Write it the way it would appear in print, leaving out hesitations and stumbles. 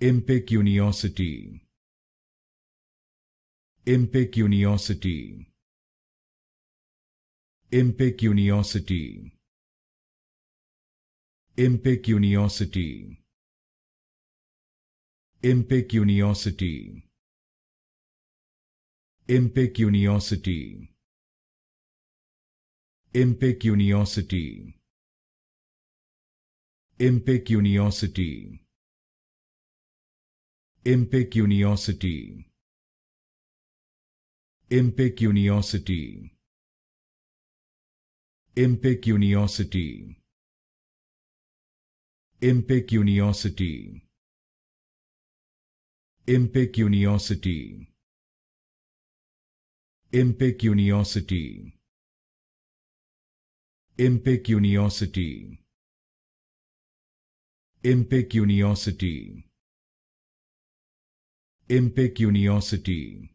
Impecuniosity. Impecuniosity. Impecuniosity. Impecuniosity. Impecuniosity. Impecuniosity. Impecuniosity. Impecuniosity. Impecuniosity. Impecuniosity. Impecuniosity. Impecuniosity. Impecuniosity. Impecuniosity. Impecuniosity. Impecuniosity. Impecuniosity.